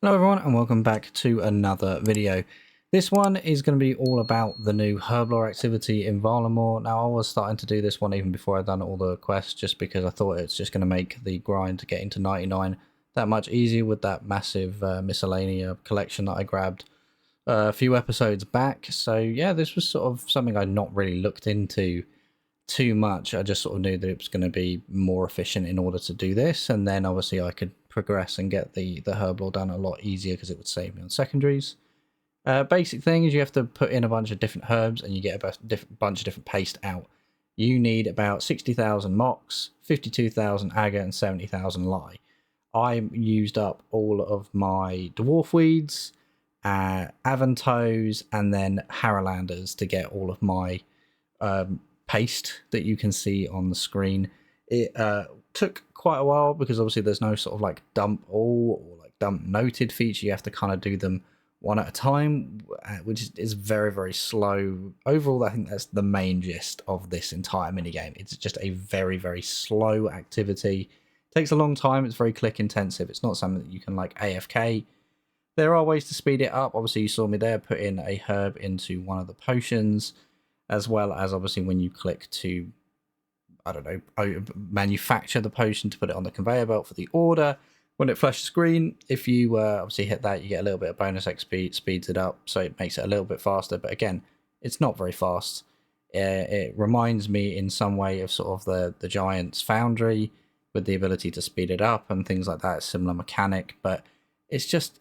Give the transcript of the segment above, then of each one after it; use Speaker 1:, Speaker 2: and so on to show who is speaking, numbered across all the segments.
Speaker 1: Hello everyone and welcome back to another video. This one is going to be all about the new herblore activity in Varlamore. Now I was starting to do this one even before I'd done all the quests just because I thought it's just going to make the grind to getting to 99 that much easier with that massive miscellanea collection that I grabbed a few episodes back. So yeah, this was sort of something I'd not really looked into too much. I just sort of knew that it was going to be more efficient in order to do this, and then obviously I could progress and get the herblore done a lot easier because it would save me on secondaries. Basic thing is you have to put in a bunch of different herbs and you get a bunch of different paste out. You need about 60,000 mox, 52,000 agar and 70,000 lye. I used up all of my dwarf weeds, avantoes and then harrowlanders to get all of my paste that you can see on the screen. It took quite a while because obviously there's no sort of like dump all or like dump noted feature. You have to kind of do them one at a time, which is very, very slow. Overall, I think that's the main gist of this entire minigame. It's just a very, very slow activity. It takes a long time. It's very click intensive. It's not something that you can like AFK. There are ways to speed it up. Obviously, you saw me there put in a herb into one of the potions, as well as obviously when you click to, I don't know, manufacture the potion to put it on the conveyor belt for the order. When it flashes green, if you obviously hit that, you get a little bit of bonus XP, speeds it up, so it makes it a little bit faster. But again, it's not very fast. It reminds me in some way of sort of the Giant's Foundry with the ability to speed it up and things like that. Similar mechanic, but it's just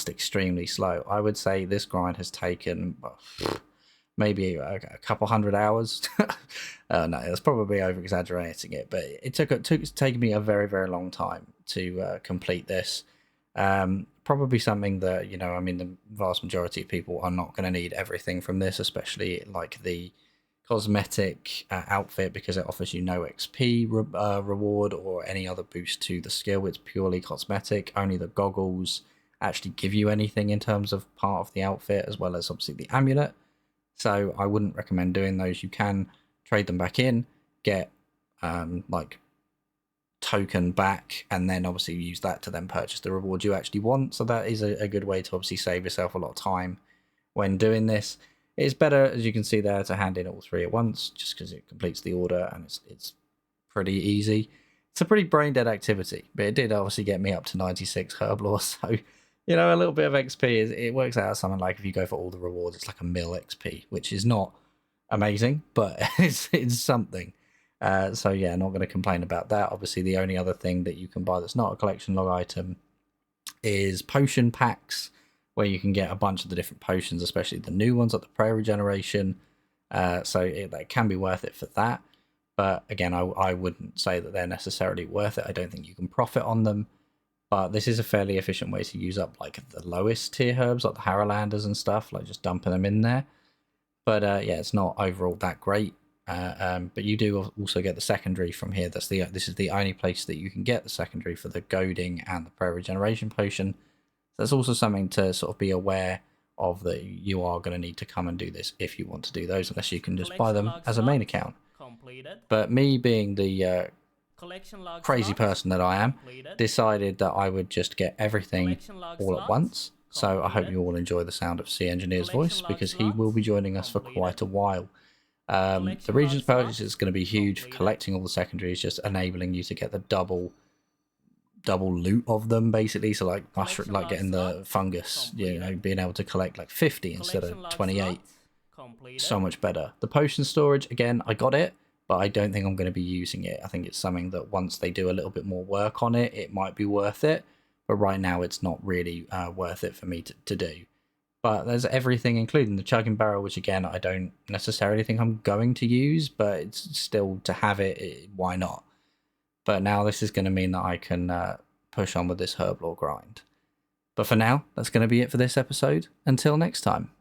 Speaker 1: extremely slow. I would say this grind has taken maybe a couple hundred hours. No, it's probably over exaggerating it, but it's taken me a very, very long time to complete this. Probably something that, you know, I mean, the vast majority of people are not going to need everything from this, especially like the cosmetic outfit, because it offers you no XP reward or any other boost to the skill. It's purely cosmetic. Only the goggles actually give you anything in terms of part of the outfit, as well as obviously the amulet. So I wouldn't recommend doing those. You can trade them back in, get like token back, and then obviously use that to then purchase the reward you actually want. So that is a good way to obviously save yourself a lot of time when doing this. It's better, as you can see there, to hand in all three at once, just because it completes the order and it's pretty easy. It's a pretty brain dead activity, but it did obviously get me up to 96 herblore, so you know, a little bit of XP it works out something like if you go for all the rewards, it's like a mil XP, which is not amazing, but it's something. So yeah, not going to complain about that. Obviously, the only other thing that you can buy that's not a collection log item is potion packs, where you can get a bunch of the different potions, especially the new ones like the prayer regeneration. So that can be worth it for that. But again, I wouldn't say that they're necessarily worth it. I don't think you can profit on them. But this is a fairly efficient way to use up like the lowest tier herbs, like the Harrowlanders and stuff, like just dumping them in there. But yeah, it's not overall that great. But you do also get the secondary from here. This is the only place that you can get the secondary for the goading and the prayer regeneration potion. That's also something to sort of be aware of, that you are going to need to come and do this if you want to do those, unless you can just buy them as a main account. But me being the crazy person that I am, decided that I would just get everything all at once. So I hope you all enjoy the sound of Sea Engineer's voice, because he will be joining us for quite a while. The Regent's purchase is going to be huge for collecting all the secondaries, just enabling you to get the double loot of them, basically. So like mushroom, like getting the fungus, you know, being able to collect like 50 instead of 28. So much better. The potion storage, again, I got it, but I don't think I'm going to be using it. I think it's something that once they do a little bit more work on it, it might be worth it. But right now, it's not really worth it for me to do. But there's everything, including the chugging barrel, which again, I don't necessarily think I'm going to use, but it's still to have it, why not? But now this is going to mean that I can push on with this herblore grind. But for now, that's going to be it for this episode. Until next time.